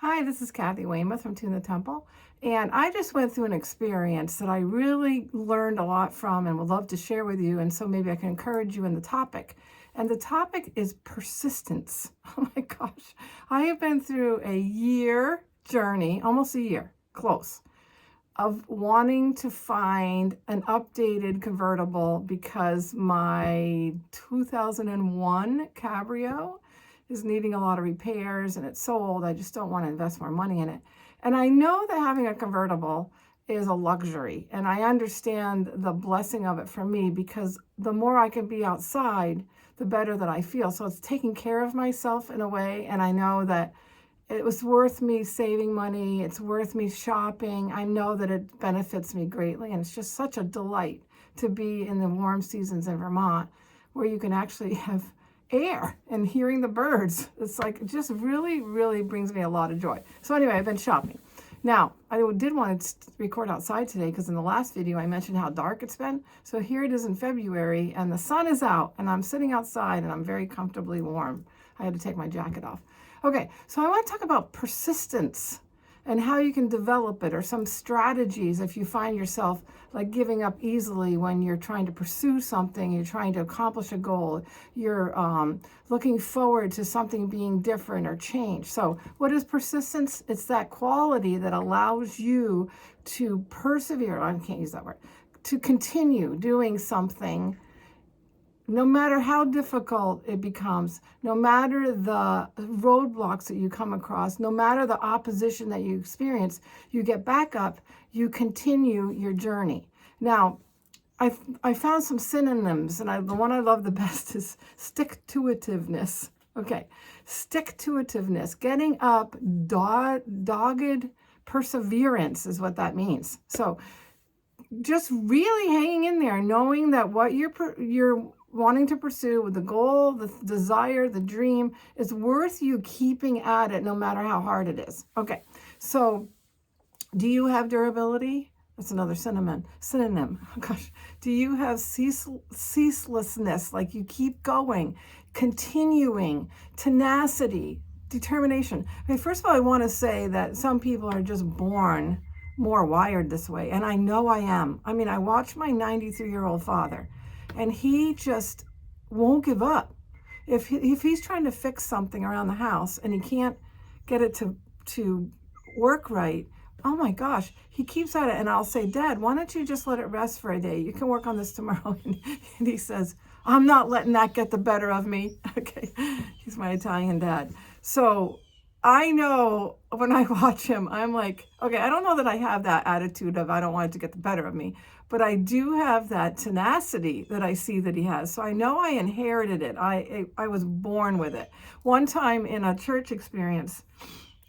Hi, this is Kathy Weymouth from Tune the Temple, and I just went through an experience that I really learned a lot from and would love to share with you, and so maybe I can encourage you in the topic. And the topic is persistence. Oh my gosh, I have been through a year journey, almost a year, close, of wanting to find an updated convertible because my 2001 Cabrio is needing a lot of repairs and it's so old, I just don't want to invest more money in it. And I know that having a convertible is a luxury, and I understand the blessing of it for me because the more I can be outside, the better that I feel. So it's taking care of myself in a way, and I know that it was worth me saving money. It's worth me shopping. I know that it benefits me greatly, and it's just such a delight to be in the warm seasons in Vermont where you can actually have air and hearing the birds. It's like, it just really, really brings me a lot of joy. So anyway, I've been shopping. Now, I did want to record outside today because in the last video I mentioned how dark it's been. So here it is in February and the sun is out and I'm sitting outside and I'm very comfortably warm. I had to take my jacket off. Okay, so I want to talk about persistence and how you can develop it, or some strategies if you find yourself like giving up easily when you're trying to pursue something, you're trying to accomplish a goal, you're looking forward to something being different or change. So what is persistence? It's that quality that allows you to persevere, I can't use that word, to continue doing something no matter how difficult it becomes, no matter the roadblocks that you come across, no matter the opposition that you experience, you get back up, you continue your journey. Now, I found some synonyms, and the one I love the best is stick-to-itiveness. Okay, stick-to-itiveness, getting up, dogged perseverance is what that means. So just really hanging in there, knowing that what you're wanting to pursue, with the goal, the desire, the dream, is worth you keeping at it no matter how hard it is. Okay, so do you have durability? That's another synonym. Oh gosh, do you have ceaselessness, like you keep going, continuing, tenacity, determination? Okay, first of all, I want to say that some people are just born more wired this way, and I know I am. I mean, I watch my 93-year-old father, and he just won't give up. If he's trying to fix something around the house and he can't get it to work right, oh my gosh, he keeps at it. And I'll say, Dad, why don't you just let it rest for a day? You can work on this tomorrow. And he says, I'm not letting that get the better of me. Okay, he's my Italian dad. So I know when I watch him, I'm like, okay, I don't know that I have that attitude of I don't want it to get the better of me, but I do have that tenacity that I see that he has. So I know I inherited it. I was born with it. One time in a church experience,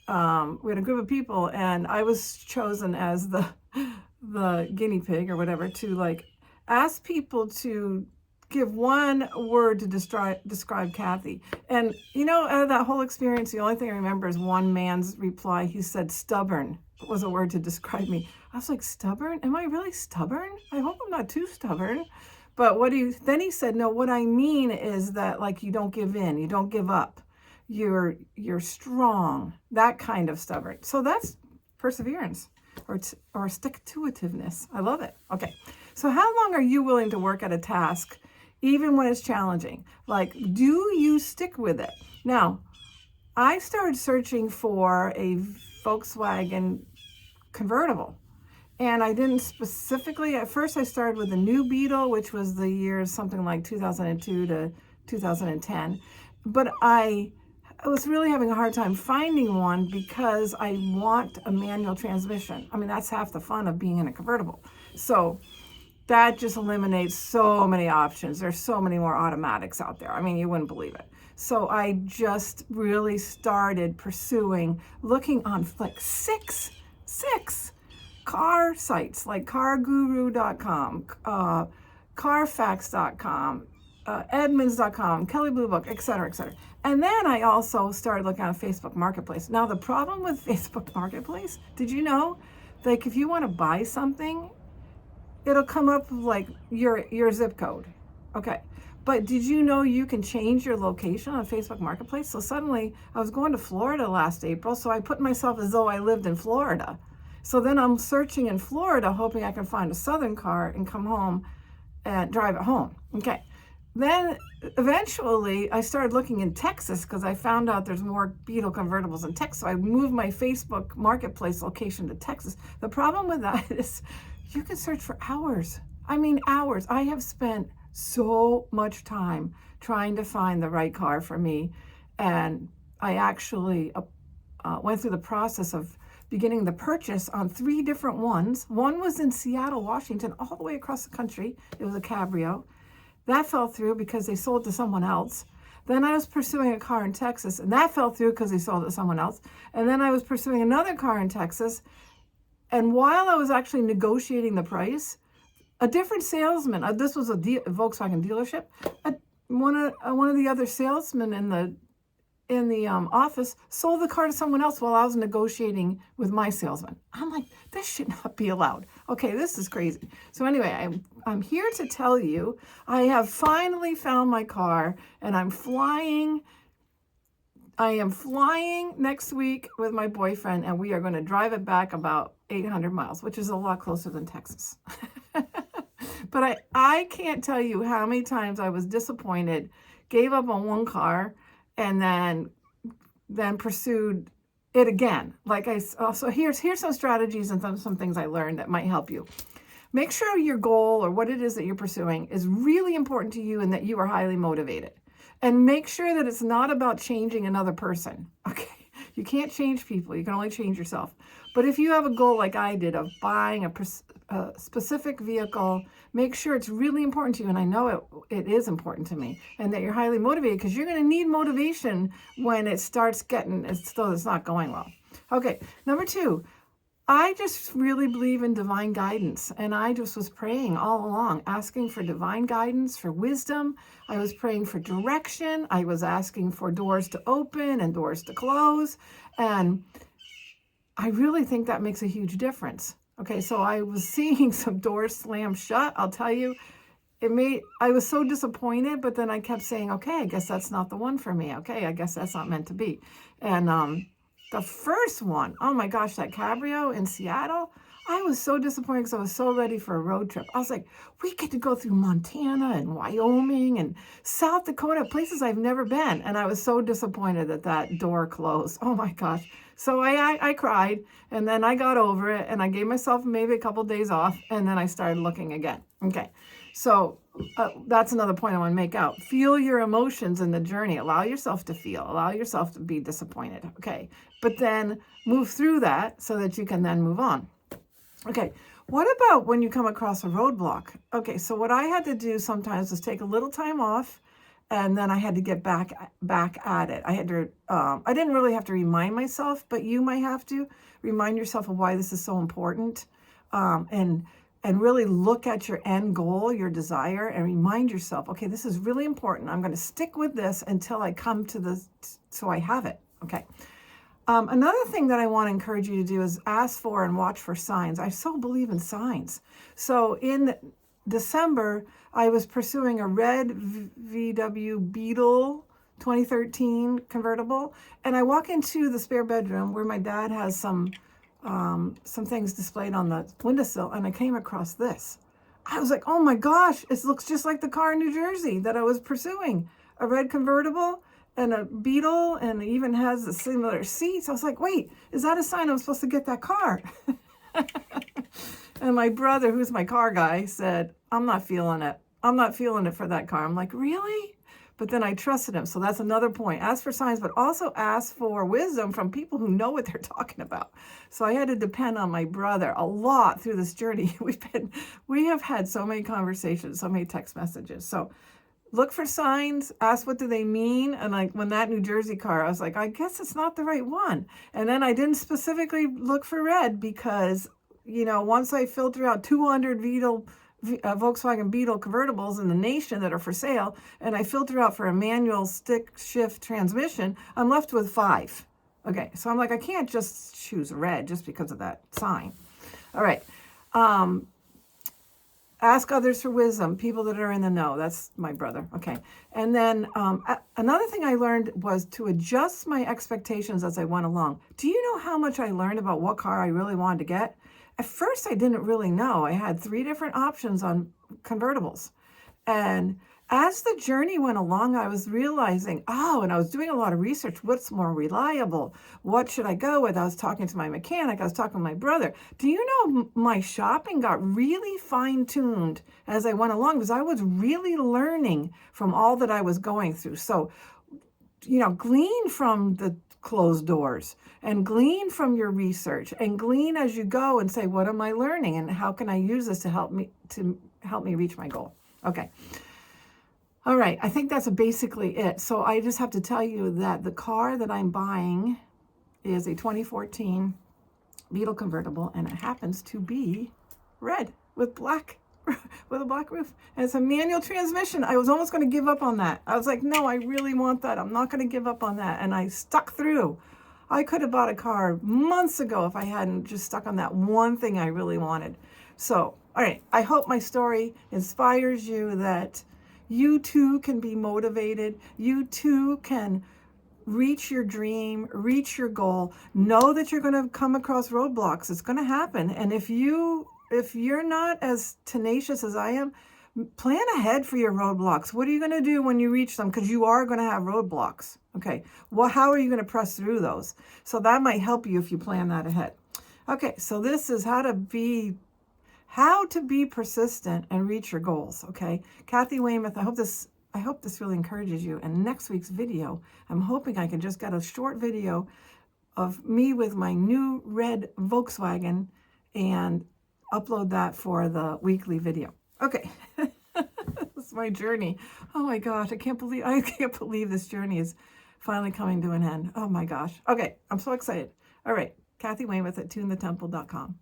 we had a group of people, and I was chosen as the guinea pig or whatever to like ask people to give one word to describe Kathy. And you know, out of that whole experience, the only thing I remember is one man's reply. He said stubborn was a word to describe me. I was like, stubborn? Am I really stubborn? I hope I'm not too stubborn. But then he said, no, what I mean is that like you don't give in, you don't give up. You're strong, that kind of stubborn. So that's perseverance or stick-to-itiveness. I love it. Okay, so how long are you willing to work at a task even when it's challenging? Like, do you stick with it? Now, I started searching for a Volkswagen convertible, and I didn't specifically, at first I started with the new Beetle, which was the years something like 2002 to 2010, but I was really having a hard time finding one because I want a manual transmission. I mean, that's half the fun of being in a convertible. So that just eliminates so many options. There's so many more automatics out there. I mean, you wouldn't believe it. So I just really started looking on like six car sites, like carguru.com, carfax.com, edmunds.com, Kelly Blue Book, et cetera, et cetera. And then I also started looking on Facebook Marketplace. Now, the problem with Facebook Marketplace, did you know, like if you want to buy something, it'll come up like your zip code. Okay. But did you know you can change your location on Facebook Marketplace? So suddenly I was going to Florida last April, so I put myself as though I lived in Florida. So then I'm searching in Florida, hoping I can find a southern car and come home and drive it home. Okay. Then eventually I started looking in Texas because I found out there's more Beetle convertibles in Texas. So I moved my Facebook Marketplace location to Texas. The problem with that is you can search for hours. I mean, hours. I have spent so much time trying to find the right car for me. And I actually went through the process of beginning the purchase on 3 different ones. One was in Seattle, Washington, all the way across the country. It was a cabrio. That fell through because they sold to someone else. Then I was pursuing a car in Texas, and that fell through because they sold it to someone else. And then I was pursuing another car in Texas. And while I was actually negotiating the price, a different salesman, this was a Volkswagen dealership, one of the other salesmen in the office sold the car to someone else while I was negotiating with my salesman. I'm like, this should not be allowed. Okay, this is crazy. So anyway, I'm here to tell you, I have finally found my car, and I'm flying. I am flying next week with my boyfriend, and we are going to drive it back about 800 miles, which is a lot closer than Texas. But I can't tell you how many times I was disappointed, gave up on one car, and then pursued it again. So here's some strategies and some things I learned that might help you. Make sure your goal or what it is that you're pursuing is really important to you and that you are highly motivated. And make sure that it's not about changing another person. Okay, you can't change people. You can only change yourself. But if you have a goal like I did of buying a specific vehicle, make sure it's really important to you. And I know it is important to me, and that you're highly motivated, because you're going to need motivation when it starts getting as though it's not going well. Okay, number 2, I just really believe in divine guidance. And I just was praying all along, asking for divine guidance, for wisdom. I was praying for direction. I was asking for doors to open and doors to close. And I really think that makes a huge difference. Okay, so I was seeing some doors slam shut. I'll tell you, I was so disappointed, but then I kept saying, okay, I guess that's not the one for me. Okay, I guess that's not meant to be. And the first one, oh my gosh, that cabrio in Seattle, I was so disappointed because I was so ready for a road trip. I was like, we get to go through Montana and Wyoming and South Dakota, places I've never been. And I was so disappointed that that door closed. Oh my gosh. So I cried, and then I got over it, and I gave myself maybe a couple days off, and then I started looking again. Okay. So that's another point I want to make out. Feel your emotions in the journey. Allow yourself to feel. Allow yourself to be disappointed. Okay. But then move through that so that you can then move on. Okay. What about when you come across a roadblock? Okay. So what I had to do sometimes was take a little time off, and then I had to get back at it. I had to. I didn't really have to remind myself, but you might have to remind yourself of why this is so important, and really look at your end goal, your desire, and remind yourself, okay, this is really important. I'm going to stick with this until I come to this, so I have it. Okay. Another thing that I want to encourage you to do is ask for and watch for signs. I so believe in signs. So in December, I was pursuing a red VW Beetle 2013 convertible, and I walk into the spare bedroom where my dad has some things displayed on the windowsill, and I came across this. I was like, oh my gosh, it looks just like the car in New Jersey that I was pursuing, a red convertible and a Beetle, and it even has the similar seats. I was like, wait, is that a sign I'm supposed to get that car? And my brother, who's my car guy, said, I'm not feeling it. I'm not feeling it for that car. I'm like, really? But then I trusted him. So that's another point. Ask for signs, but also ask for wisdom from people who know what they're talking about. So I had to depend on my brother a lot through this journey. We have had so many conversations, so many text messages. So look for signs, ask what do they mean. And like when that New Jersey car, I was like, I guess it's not the right one. And then I didn't specifically look for red because, once I filter out 200 Volkswagen Beetle convertibles in the nation that are for sale, and I filter out for a manual stick shift transmission, I'm left with 5. Okay, so I'm like, I can't just choose red just because of that sign. All right. Ask others for wisdom, people that are in the know. That's my brother. Okay. And then another thing I learned was to adjust my expectations as I went along. Do you know how much I learned about what car I really wanted to get? At first, I didn't really know. I had 3 different options on convertibles. And as the journey went along, I was realizing, and I was doing a lot of research. What's more reliable? What should I go with? I was talking to my mechanic. I was talking to my brother. Do you know my shopping got really fine-tuned as I went along because I was really learning from all that I was going through. So, glean from the closed doors and glean from your research and glean as you go and say, what am I learning and how can I use this to help me reach my goal? Okay. All right. I think that's basically it. So I just have to tell you that the car that I'm buying is a 2014 Beetle convertible, and it happens to be red with black, with a black roof. And it's a manual transmission. I was almost going to give up on that. I was like, no, I really want that. I'm not going to give up on that. And I stuck through. I could have bought a car months ago if I hadn't just stuck on that one thing I really wanted. So, all right. I hope my story inspires you that you too can be motivated. You too can reach your dream, reach your goal. Know that you're going to come across roadblocks. It's going to happen. And if you're not as tenacious as I am, plan ahead for your roadblocks. What are you going to do when you reach them? Because you are going to have roadblocks. Okay. Well, how are you going to press through those? So that might help you if you plan that ahead. Okay. So this is how to be persistent and reach your goals. Okay. Kathy Weymouth, I hope this really encourages you. And next week's video, I'm hoping I can just get a short video of me with my new red Volkswagen and upload that for the weekly video. Okay. This is my journey. Oh my gosh. I can't believe this journey is finally coming to an end. Oh my gosh. Okay. I'm so excited. All right. Kathy Weymouth at tunethetemple.com.